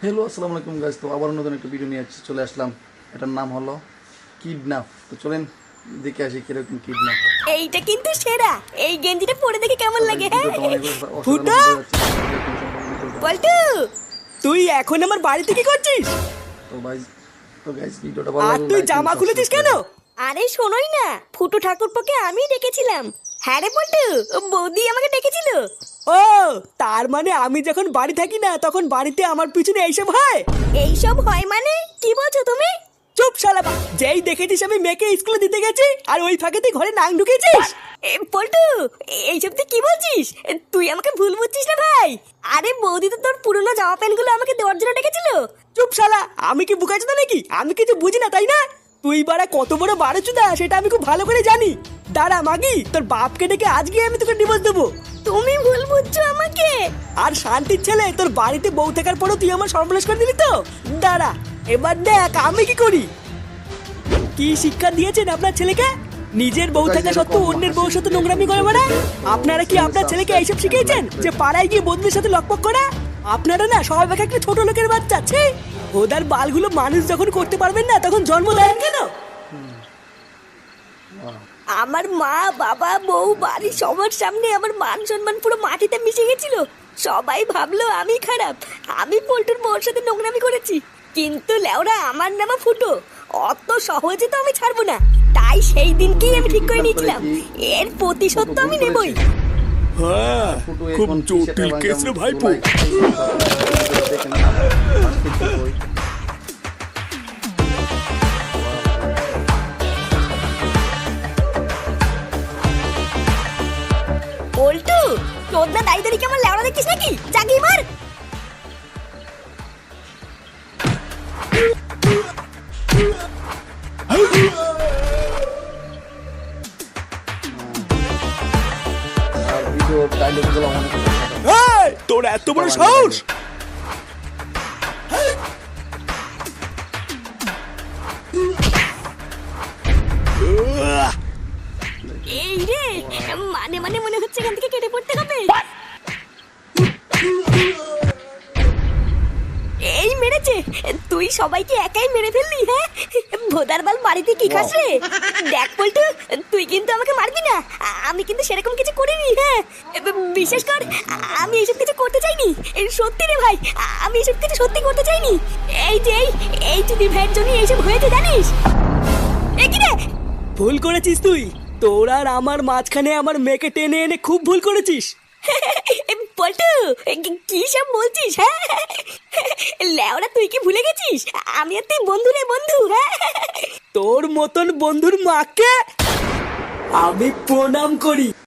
Hello আসসালামু আলাইকুম guys. তো আবার নতুন একটা ভিডিও নিয়ে চলে আসলাম। এটার নাম হলো কিডন্যাপ। তো চলেন দেখে আসি কিরকম কিডন্যাপ। এইটা কিন্তু সেরা। এই গেঞ্জিটা পরে দেখে কেমন লাগে? হ্যাঁ ফুটা! পল্টু, তুই এখন আমার বাড়িতে কি করছিস? তো ভাই তো গাইস ভিডিওটা ভালো আর লাগলে তুই like জামা and খুলেছিস subscribe কেন? করবেন। আরে শোনোই না, ফুটু ঠাকুরপোকে আমি ডেকেছিলাম। হ্যাঁ রে পল্টু, বৌদি আমাকে ডেকেছিল। ও, তার মানে আমি যখন বাড়ি থাকি না তখন বাড়িতে আমার পিছনে এইসব হয়? এইসব হয় মানে কি বলছো তুমি? চুপ শালা! যেই দেখেছিস আমি মেয়েকে স্কুলে দিতে গেছি আর ওই ফাঁকে তুই ঘরে নাক ঢুকেছিস। পল্টু, এইসব তুই কি বলছিস? তুই আমাকে ভুল বুঝছিস না ভাই। আরে বৌদি তো তোর পুরনো জামা প্যান্টগুলো আমাকে দেওয়ার জন্য ডেকেছিল। চুপ শালা! আমি কি বুকাচোদা নাকি? আমি কিছু বুঝি না, তাই না? তুই বাড়া কত বড় বারোচোদা সেটা আমি খুব ভালো করে জানি। দাঁড়া মাগি, তোর বাপকে ডেকে আজকে আমি তোকে ডিভোর্স দেবো। তুমি ভুল বুঝছো আমাকে। আর শান্তির ছেলে, তোর বাড়িতে বউ থাকার পরও তুই আমার সর্বনাশ করে দিলি তো। দাঁড়া, এবার দেখ আমি কি করি। কি শিক্ষা দিয়েছেন আপনার ছেলেকে? নিজের বউ থাকা সত্ত্বেও অন্যের বউর সাথে নোংরামি করে বেড়ায়। আপনারা কি আপনার ছেলেকে এইসব শিখিয়েছেন যে পাড়ায় গিয়ে বন্ধুদের সাথে লকপক করা? আপনারা না সবাই একটা ছোট লোকের বাচ্চা। ছি! ওদের বালগুলো মানুষ যখন করতে পারবেন না তখন জন্ম দেন কেন? আমার মা বাবা বউ বাড়ির সবার সামনে আমার মান সম্মান পুরো মাটিতে মিশে গেছিল। সবাই ভাবলো আমি খারাপ, আমি পল্টুর বউর সাথে নোংরামি করেছি। কিন্তু লেওরা আমার নামা ফুটো, অত সহজে তো আমি ছাড়বো না। তাই সেই দিনকেই আমি ঠিক করে নিয়েছিলাম এর প্রতিশোধ তো আমি নেবই। হ্যাঁ, ফুটু খুব এখন জটিল কেস রে ভাইপো। পল্টু, তোর না দাঁড়িয়ে দাঁড়িয়ে আমার লেওরা দেখিস নাকি? জাগিয়ে মার। আর ভিডিও ডায়লগগুলো অনেক এই, তোর এত বড় সাহস! এই রে, মানে মানে মনে হচ্ছে এখান থেকে কেটে পড়তে হবে। এই মেরেছে, তুই সবাইকে একাই মেরে ফেললি? হ্যাঁ, ভোদার বাল বাড়িতে কি খাস রে? দেখ পল্টু, তুই কিন্তু আমাকে মারবি না। আমি কিন্তু সেরকম কিছু করিনি। হ্যাঁ, বিশেষ কর আমি এসব কিছু করতে চাইনি। সত্যি রে ভাই, আমি এসব কিছু সত্যি করতে চাইনি। এই যে এই যদি ভাইয়ের জন্য এইসব হয়েছে জানিস? এ কি রে? ভুল করেছিস তুই। তোর আর আমার মাঝখানে আমার মেয়েকে টেনে এনে খুব ভুল করেছিস। পল্টু, কি সব বলছিস? হ্যাঁ, লেওরা তুই কি ভুলে গেছিস আমি আর তুই বন্ধু রে বন্ধু? হ্যাঁ, তোর মতন বন্ধুর মাকে আমি প্রণাম করি।